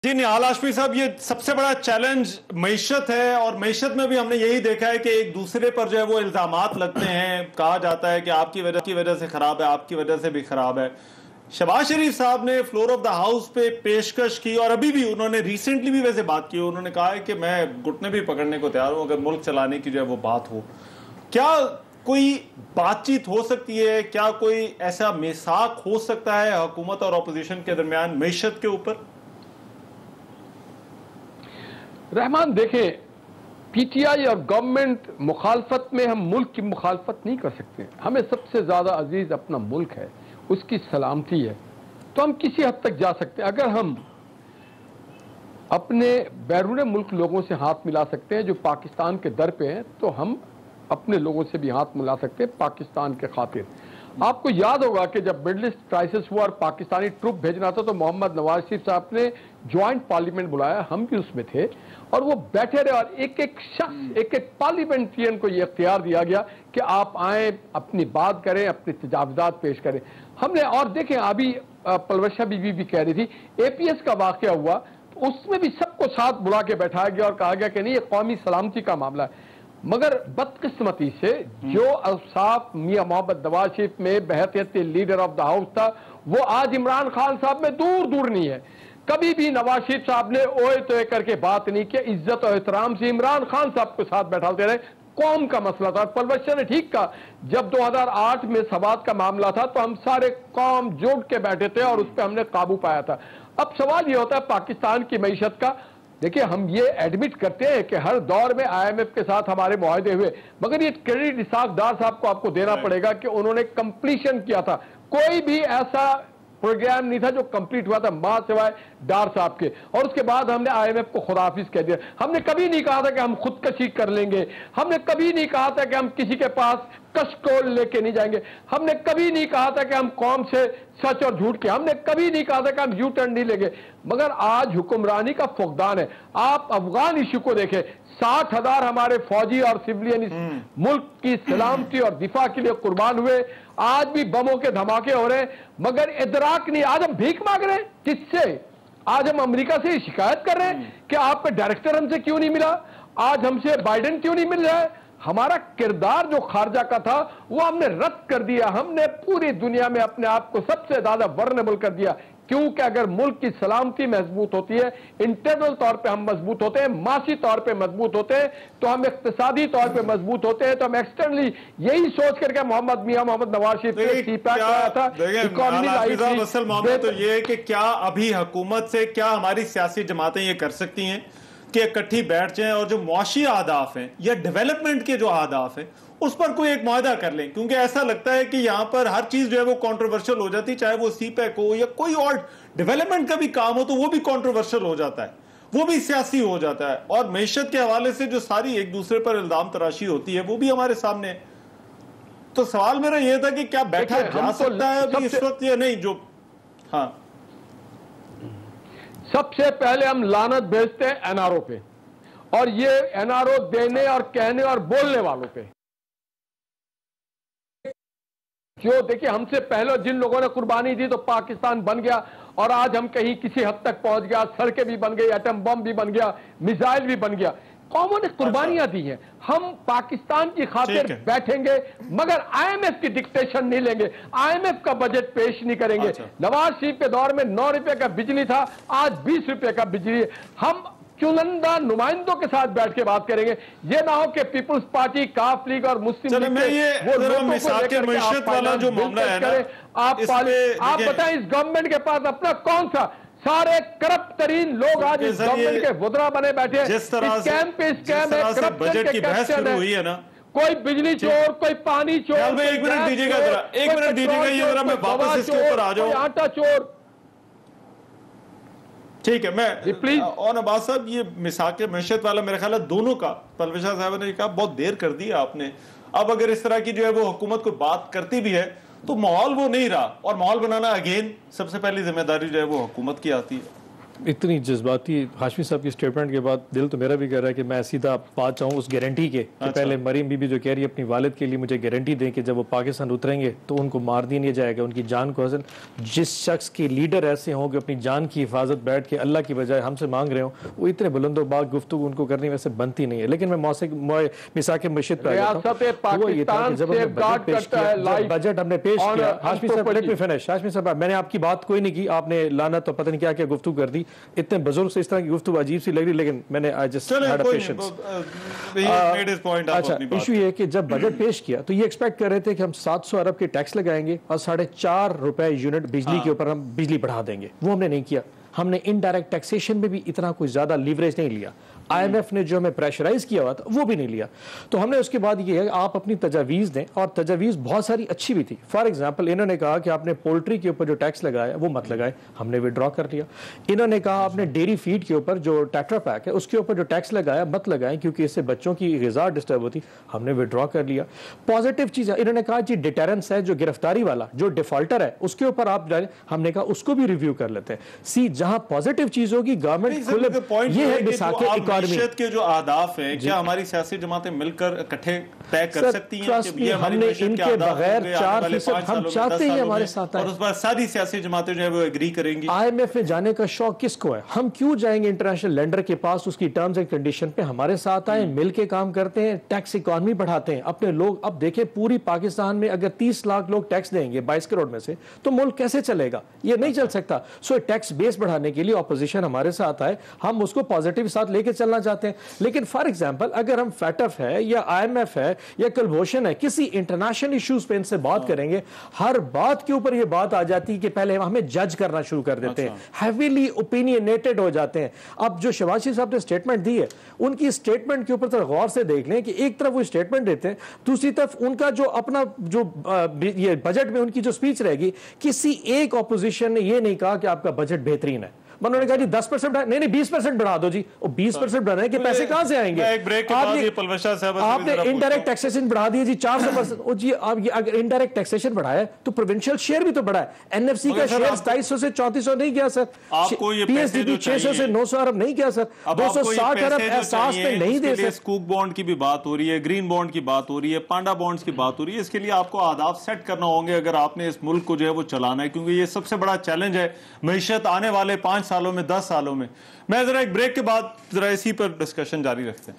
جی نہال ہاشمی صاحب، یہ سب سے بڑا چیلنج معیشت ہے، اور معیشت میں بھی ہم نے یہی دیکھا ہے کہ ایک دوسرے پر جو ہے وہ الزامات لگتے ہیں، کہا جاتا ہے کہ آپ کی وجہ سے خراب ہے، آپ کی وجہ سے بھی خراب ہے۔ شہباز شریف صاحب نے فلور آف دا ہاؤس پہ پیشکش کی، اور ابھی بھی انہوں نے ریسنٹلی بھی ویسے بات کی، انہوں نے کہا ہے کہ میں گھٹنے بھی پکڑنے کو تیار ہوں اگر ملک چلانے کی جو ہے وہ بات ہو۔ کیا کوئی بات چیت ہو سکتی ہے؟ کیا کوئی ایسا میثاق ہو سکتا ہے حکومت اور اپوزیشن کے درمیان معیشت کے اوپر؟ رحمان دیکھیں، پی ٹی آئی اور گورنمنٹ مخالفت میں ہم ملک کی مخالفت نہیں کر سکتے۔ ہمیں سب سے زیادہ عزیز اپنا ملک ہے، اس کی سلامتی ہے، تو ہم کسی حد تک جا سکتے ہیں۔ اگر ہم اپنے بیرون ملک لوگوں سے ہاتھ ملا سکتے ہیں جو پاکستان کے در پہ ہیں، تو ہم اپنے لوگوں سے بھی ہاتھ ملا سکتے ہیں پاکستان کے خاطر۔ آپ کو یاد ہوگا کہ جب مڈل ایسٹ کرائسس ہوا اور پاکستانی ٹروپ بھیجنا تھا تو محمد نواز شریف صاحب نے جوائنٹ پارلیمنٹ بلایا، ہم بھی اس میں تھے، اور وہ بیٹھے رہے، اور ایک ایک شخص، ایک ایک پارلیمنٹرین کو یہ اختیار دیا گیا کہ آپ آئیں، اپنی بات کریں، اپنی تجاوزات پیش کریں۔ ہم نے، اور دیکھیں ابھی پلوشہ بی بی کہہ رہی تھی، اے پی ایس کا واقعہ ہوا، اس میں بھی سب کو ساتھ بلا کے بیٹھایا گیا اور کہا گیا کہ نہیں، یہ قومی سلامتی کا معاملہ ہے۔ مگر بدقسمتی سے جو اوصاف میاں محمد نواز شریف میں بحیثیت لیڈر آف دا ہاؤس تھا، وہ آج عمران خان صاحب میں دور دور نہیں ہے۔ کبھی بھی نواز شریف صاحب نے اوئے توئے کر کے بات نہیں کی، عزت و احترام سے عمران خان صاحب کو ساتھ بیٹھاتے رہے۔ قوم کا مسئلہ تھا، پلوشہ نے ٹھیک کہا، جب 2008 میں سوات کا معاملہ تھا تو ہم سارے قوم جوڑ کے بیٹھے تھے اور اس پہ ہم نے قابو پایا تھا۔ اب سوال یہ ہوتا ہے پاکستان کی معیشت کا۔ دیکھیں، ہم یہ ایڈمٹ کرتے ہیں کہ ہر دور میں آئی ایم ایف کے ساتھ ہمارے معاہدے ہوئے، مگر یہ کریڈٹ اسحاق ڈار صاحب کو آپ کو دینا پڑے گا کہ انہوں نے کمپلیشن کیا تھا۔ کوئی بھی ایسا پروگرام نہیں تھا جو کمپلیٹ ہوا تھا ماں سوائے ڈار صاحب کے، اور اس کے بعد ہم نے آئی ایم ایف کو خداحافظ کہہ دیا۔ ہم نے کبھی نہیں کہا تھا کہ ہم خودکشی کر لیں گے، ہم نے کبھی نہیں کہا تھا کہ ہم کسی کے پاس کشکول لے کے نہیں جائیں گے، ہم نے کبھی نہیں کہا تھا کہ ہم قوم سے سچ اور جھوٹ کے، ہم نے کبھی نہیں کہا تھا کہ ہم یو ٹرن نہیں لیں گے۔ مگر آج حکمرانی کا فقدان ہے۔ آپ افغان ایشو کو دیکھیں، 60,000 ہمارے فوجی اور سویلین ملک کی سلامتی اور دفاع کے لیے قربان ہوئے۔ آج بھی بموں کے دھماکے ہو رہے ہیں، مگر ادراک نہیں۔ آج ہم بھیک مانگ رہے ہیں کس سے؟ آج ہم امریکہ سے شکایت کر رہے ہیں کہ آپ کا ڈائریکٹر ہم سے کیوں نہیں ملا، آج ہم سے بائیڈن کیوں نہیں مل رہا ہے۔ ہمارا کردار جو خارجہ کا تھا وہ ہم نے رد کر دیا، ہم نے پوری دنیا میں اپنے آپ کو سب سے زیادہ ورنیبل کر دیا، کیونکہ اگر ملک کی سلامتی مضبوط ہوتی ہے، انٹرنل طور پہ ہم مضبوط ہوتے ہیں، معاشی طور پہ مضبوط ہوتے ہیں، تو ہم اقتصادی طور پہ مضبوط ہوتے ہیں، تو ہم ایکسٹرنلی یہی سوچ کر کے میاں محمد نواز شریف نے سی پیک کرایا تھا، اکانومی لائی تھی۔ اصل معاملہ تو یہ ہے کہ کیا ابھی حکومت سے، کیا ہماری سیاسی جماعتیں یہ کر سکتی ہیں کہ اکٹھی بیٹھ جائیں اور جو معاشی اہداف ہیں یا ڈیولپمنٹ کے جو اہداف ہیں اس پر کوئی ایک معاہدہ کر لیں؟ کیونکہ ایسا لگتا ہے کہ یہاں پر ہر چیز جو ہے وہ کنٹروورشل ہو جاتی، چاہے وہ سی پیک ہو یا کوئی اور ڈیولپمنٹ کا بھی کام ہو تو وہ بھی کنٹروورشل ہو جاتا ہے، وہ بھی سیاسی ہو جاتا ہے، اور معیشت کے حوالے سے جو ساری ایک دوسرے پر الزام تراشی ہوتی ہے وہ بھی ہمارے سامنے ہے۔ تو سوال میرا یہ تھا کہ کیا بیٹھا جا سکتا ہے ابھی اس وقت یا نہیں؟ جو ہاں، سب سے پہلے ہم لعنت بھیجتے ہیں این آر او پہ، اور یہ این آر او دینے اور کہنے اور بولنے والوں پہ، جو دیکھیں ہم سے پہلے جن لوگوں نے قربانی دی تو پاکستان بن گیا، اور آج ہم کہیں کسی حد تک پہنچ گیا، سڑکیں بھی بن گئی، ایٹم بم بھی بن گیا، میزائل بھی بن گیا۔ قوموں نے قربانیاں دی ہیں، ہم پاکستان کی خاطر بیٹھیں گے، مگر آئی ایم ایف کی ڈکٹیشن نہیں لیں گے، آئی ایم ایف کا بجٹ پیش نہیں کریں گے۔ نواز شریف کے دور میں 9 روپے کا بجلی تھا، آج 20 روپے کا بجلی ہے۔ ہم چنندہ نمائندوں کے ساتھ بیٹھ کے بات کریں گے، یہ نہ ہو کہ پیپلز پارٹی، کاف لیگ اور مسلم لیگ آپ بتائیں اس گورنمنٹ کے پاس اپنا کون سا؟ سارے کرپٹ ترین لوگ آج اس گورنمنٹ کے وزراء بنے بیٹھے ہیں۔ اسکیم پہ اسکیم ہے، کرپشن کے کرپشن ہے، کوئی بجلی چور، کوئی پانی چور، ایک منٹ دیجیے گا ذرا، ایک منٹ دیجیے گا، یہ ذرا میں واپس اس کے اوپر آ جاؤں، آٹا چور۔ ٹھیک ہے، میں اور عباس صاحب یہ میثاق معیشت والا میرے خیال ہے دونوں کا پلوشہ صاحب نے کہا بہت دیر کر دی آپ نے۔ اب اگر اس طرح کی جو ہے وہ حکومت کو بات کرتی بھی ہے تو ماحول وہ نہیں رہا، اور ماحول بنانا اگین سب سے پہلی ذمہ داری جو ہے وہ حکومت کی آتی ہے۔ اتنی جذباتی ہاشمی صاحب کی اسٹیٹمنٹ کے بعد دل تو میرا بھی کہہ رہا ہے کہ میں سیدھا بات چاہوں اس گارنٹی کے کہ پہلے مریم بی بی جو کہہ رہی ہے اپنی والد کے لیے مجھے گارنٹی دیں کہ جب وہ پاکستان اتریں گے تو ان کو مار دیا نہیں جائے گا, ان کی جان کو حاصل. جس شخص کے لیڈر ایسے ہوں کہ اپنی جان کی حفاظت بیٹھ کے اللہ کی بجائے ہم سے مانگ رہے ہوں, وہ اتنے بلند و باغ گفتگو ان کو کرنی ویسے بنتی نہیں ہے. لیکن میں مساک معیشت پہ آ جاتا ہوں. وہ یہ تھا کہ جب بجٹ ہم نے پیش کیا, ہاشمی صاحب لیٹ می فنش, ہاشمی صاحب میں نے آپ کی بات کوئی نہیں کی, آپ نے لعنت تو پتہ نہیں کیا کیا گفتگو کر دی, اتنے بزرگ سے اس طرح کی گفتگو عجیب سی لگ رہی, لیکن میں نے اچھا ایشو یہ ہے کہ جب بجٹ پیش کیا تو یہ ایکسپیکٹ کر رہے تھے کہ ہم 700 ارب کے ٹیکس لگائیں گے اور 4.5 روپے یونٹ بجلی کے اوپر ہم بجلی بڑھا دیں گے. وہ ہم نے نہیں کیا. ہم نے انڈائریکٹ ٹیکسیشن میں بھی اتنا کوئی زیادہ لیوریج نہیں لیا. آئی ایم ایف نے جو ہمیں پریشرائز کیا ہوا تھا وہ بھی نہیں لیا. تو ہم نے اس کے بعد یہ ہے آپ اپنی تجاویز دیں, اور تجاویز بہت ساری اچھی بھی تھی. فار ایگزامپل انہوں نے کہا کہ آپ نے پولٹری کے اوپر جو ٹیکس لگایا وہ مت لگائے, ہم نے وڈرا کر لیا. انہوں نے کہا آپ نے ڈیری فیڈ کے اوپر جو ٹیٹرا پیک ہے اس کے اوپر جو ٹیکس لگایا مت لگائیں کیونکہ اس سے بچوں کی غذا ڈسٹرب ہوتی, ہم نے وڈرا کر لیا. پازیٹیو چیز ہے, انہوں نے کہا جی ڈیٹرنس ہے, جو گرفتاری والا جو ڈیفالٹر ہے اس کے اوپر آپ ڈالیں, ہم نے کہا اس کو بھی ریویو کر لیتے ہیں. جہاں پازیٹیو چیز ہوگی گورنمنٹ کھلے, یہ ہے بساک اکانومی کے جو اہداف ہیں کیا ہماری سیاسی جماعتیں مل کر اکٹھے طے کر سکتی ہیں؟ ہم نے ان کے بغیر 4% ہم چاہتے ہیں ہمارے ساتھ اور اس پر ساری سیاسی جماعتیں جو ہے وہ ایگری کریں گی. آئی ایم ایف میں جانے کا شوق کس کو ہے؟ ہم کیوں جائیں گے انٹرنیشنل لینڈر کے پاس, اس کی ٹرمز اینڈ کنڈیشن پہ ہمارے ساتھ آئیں, مل کے کام کرتے ہیں, ٹیکس اکانومی بڑھاتے ہیں اپنے لوگ. اب دیکھیں پوری پاکستان میں اگر 30 لاکھ لوگ ٹیکس دیں گے 22 کروڑ میں سے تو ملک کیسے چلے گا؟ یہ نہیں چل سکتا. سو ٹیکس بیس بڑھانے کے لیے اپوزیشن ہمارے ساتھ آئے, ہم اس کو پازیٹیو ساتھ لے کے چلنا چاہتے ہیں. لیکن فار ایگزامپل اگر ہم فیٹف ہے یا آئی ایم ایف ہے یا کلبھوشن ہے, کسی انٹرنیشنل ایشوز پہ ان سے بات کریں گے, ہر بات کے اوپر یہ بات آ جاتی ہے کہ پہلے ہمیں جج کرنا شروع کر دیتے ہیں, ہیویلی اوپینینیٹڈ ہو جاتے ہیں. اب جو شہباز شریف صاحب نے اسٹیٹمنٹ دی ہے, ان کی اسٹیٹمنٹ کے اوپر ذرا غور سے دیکھ لیں کہ ایک طرف وہ اسٹیٹمنٹ دیتے ہیں, دوسری طرف ان کا جو اپنا جو یہ بجٹ میں ان کی جو اسپیچ رہے گی, کسی ایک اپوزیشن نے یہ نہیں کہا کہ آپ کا بجٹ بہترین ہے. انہوں نے کہا جی 10% نہیں 20% بڑھا دو. جی وہ 20% بڑھانے کے پیسے کہاں سے آئیں گے؟ آپ نے انڈائریکٹ ٹیکسیشن بڑھا دیے جی 400%. جی آپ یہ اگر انڈائریکٹ ٹیکسیشن بڑھایا تو پروونشل شیئر بھی تو بڑھا ہے. این ایف سی کا شیئر 2700 سے 3400 نہیں گیا سر, پی ایس ڈی پی 600 سے 900 ارب نہیں گیا سر, 260 ارب احساس پہ نہیں دے سر. سکوک بانڈ کی بھی بات ہو رہی ہے, گرین بانڈ کی بات ہو رہی ہے, پانڈا بانڈز کی بات ہو رہی ہے. اس کے لیے آپ کو اہداف سیٹ کرنا ہوں گے اگر آپ نے اس ملک کو جو ہے وہ چلانا ہے, کیونکہ یہ سب سے بڑا چیلنج ہے معیشت آنے والے 5 سالوں میں 10 سالوں میں. میں ذرا ایک بریک کے بعد ذرا اسی پر ڈسکشن جاری رکھتے ہیں.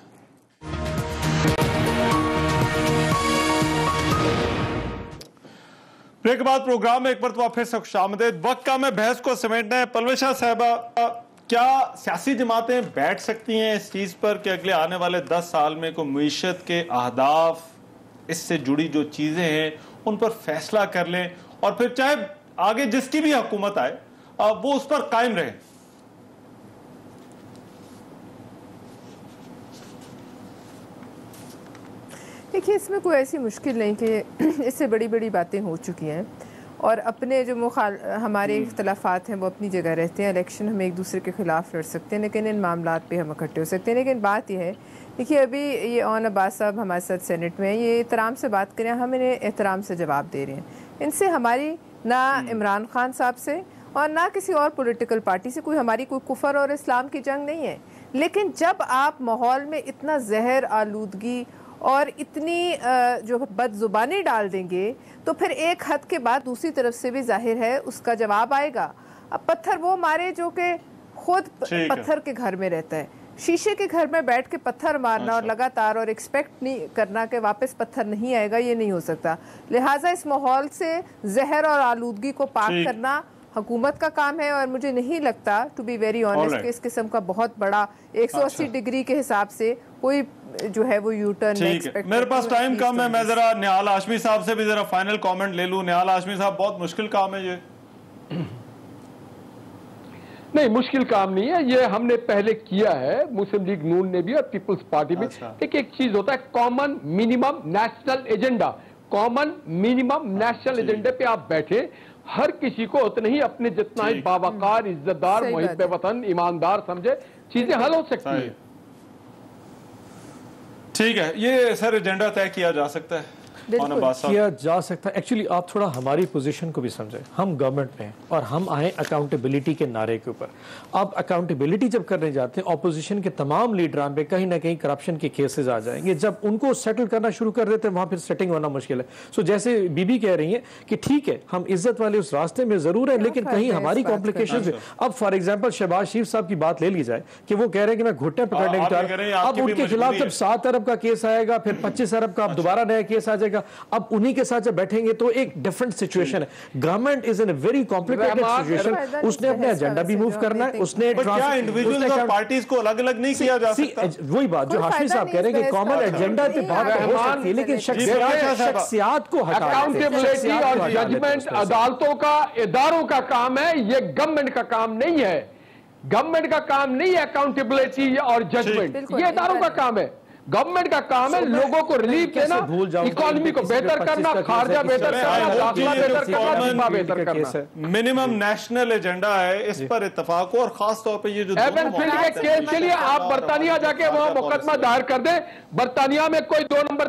بریک کے بعد پروگرام میں ایک مرتبہ پھر سے خوش آمدید. وقت کا میں بحث کو سمیٹنا ہے. پلوش شاہ صاحبہ, کیا سیاسی جماعتیں بیٹھ سکتی ہیں اس چیز پر کہ اگلے آنے والے 10 سال میں کوئی معیشت کے اہداف, اس سے جڑی جو چیزیں ہیں ان پر فیصلہ کر لیں, اور پھر چاہے آگے جس کی بھی حکومت آئے وہ اس پر قائم رہے؟ دیکھیے اس میں کوئی ایسی مشکل نہیں کہ اس سے بڑی بڑی باتیں ہو چکی ہیں, اور اپنے جو ہمارے اختلافات ہیں وہ اپنی جگہ رہتے ہیں. الیکشن ہم ایک دوسرے کے خلاف لڑ سکتے ہیں, لیکن ان معاملات پہ ہم اکٹھے ہو سکتے ہیں. لیکن بات یہ ہے, دیکھیے ابھی یہ اون عباس صاحب ہمارے ساتھ سینٹ میں ہیں, یہ احترام سے بات کریں, ہم انہیں احترام سے جواب دے رہے ہیں. ان سے ہماری نہ عمران خان صاحب سے اور نہ کسی اور پولیٹیکل پارٹی سے کوئی کفر اور اسلام کی جنگ نہیں ہے. لیکن جب آپ ماحول میں اتنا زہر آلودگی اور اتنی جو بد زبانی ڈال دیں گے تو پھر ایک حد کے بعد دوسری طرف سے بھی ظاہر ہے اس کا جواب آئے گا. اب پتھر وہ مارے جو کہ خود پتھر کے گھر میں رہتا ہے. شیشے کے گھر میں بیٹھ کے پتھر مارنا اور لگاتار اور ایکسپیکٹ نہیں کرنا کہ واپس پتھر نہیں آئے گا, یہ نہیں ہو سکتا. لہٰذا اس ماحول سے زہر اور آلودگی کو پاک کرنا حکومت کا کام ہے, اور مجھے نہیں لگتا ٹو بی ویری آنیسٹ کہ اس قسم کا بہت بڑا 180 ڈگری کے حساب سے کوئی جو ہے وہ یو ٹرن ایکسپیکٹ. میرے پاس ٹائم کم ہے, میں ذرا نہال ہاشمی صاحب سے بھی ذرا فائنل کامنٹ لے لوں. نہال ہاشمی صاحب, بہت مشکل کام ہے یہ. نہیں مشکل کام نہیں ہے, یہ ہم نے پہلے کیا ہے, مسلم لیگ نون نے بھی اور پیپلز پارٹی بھی. ایک چیز ہوتا ہے common minimum national agenda. Common minimum national ایجنڈے پہ آپ بیٹھے, ہر کسی کو اتنا ہی اپنے جتنا ہی باوقار, عزت دار, محب وطن, ایماندار سمجھے, چیزیں حل ہو سکتی ہیں. ٹھیک ہے, یہ سر ایجنڈا طے کیا جا سکتا ہے. کیا جا سکتا ہے. ایکچولی آپ تھوڑا ہماری پوزیشن کو بھی سمجھیں. ہم گورنمنٹ میں ہیں اور ہم آئے اکاؤنٹیبلٹی کے نعرے کے اوپر. اب اکاؤنٹیبلٹی جب کرنے جاتے ہیں اپوزیشن کے تمام لیڈران پہ کہیں نہ کہیں کرپشن کے کیسز آ جائیں گے. جب ان کو سیٹل کرنا شروع کر دیتے ہیں وہاں پھر سیٹنگ ہونا مشکل ہے. سو جیسے بی بی کہہ رہی ہیں کہ ٹھیک ہے ہم عزت والے اس راستے میں ضرور ہیں لیکن کہیں ہماری کمپلیکیشن. اب فار ایگزامپل شہباز شریف صاحب کی بات لے لی جائے کہ وہ کہہ رہے ہیں کہ میں گھٹنے پکڑنے کی چاہ رہا ہوں. اب ان کے خلاف جب 7 ارب کا کیس آئے گا پھر 25 ارب کا اب دوبارہ نیا کیس آ جائے گا. اب انہی کے ساتھ جب بیٹھیں گے تو ایک ڈیفرنٹ سچویشن ہے. Government is in a very complicated situation. اس نے اپنے ایجنڈا بھی موو کرنا ہے. اس نے کیا انڈیویجولز اور پارٹیز کو الگ الگ نہیں کیا جا سکتا. وہی بات جو ہاشمی صاحب کہہ رہے ہیں کہ کامن ایجنڈا پہ بات ہو سکتی ہے لیکن شخصیات کو ہٹا. اکاؤنٹیبلٹی اور ججمنٹ عدالتوں کا اداروں کا کام ہے, یہ گورنمنٹ کا کام نہیں ہے. گورنمنٹ کا کام نہیں ہے اکاؤنٹیبلٹی اور ججمنٹ, یہ اداروں کا کام ہے. گورنمنٹ کا کام ہے لوگوں کو ریلیف دینا, اکانومی کو بہتر کرنا, خارجہ بہتر کرنا, داخلہ بہتر کرنا, دفاع بہتر کرنا. منیمم نیشنل ایجنڈا ہے, اس پر اتفاق ہو. اور خاص طور پہ یہ جو ایون فیلڈ کے کیس کے لیے آپ برطانیہ جا کے وہاں مقدمہ دائر کر دیں. برطانیہ میں کوئی 2 نمبر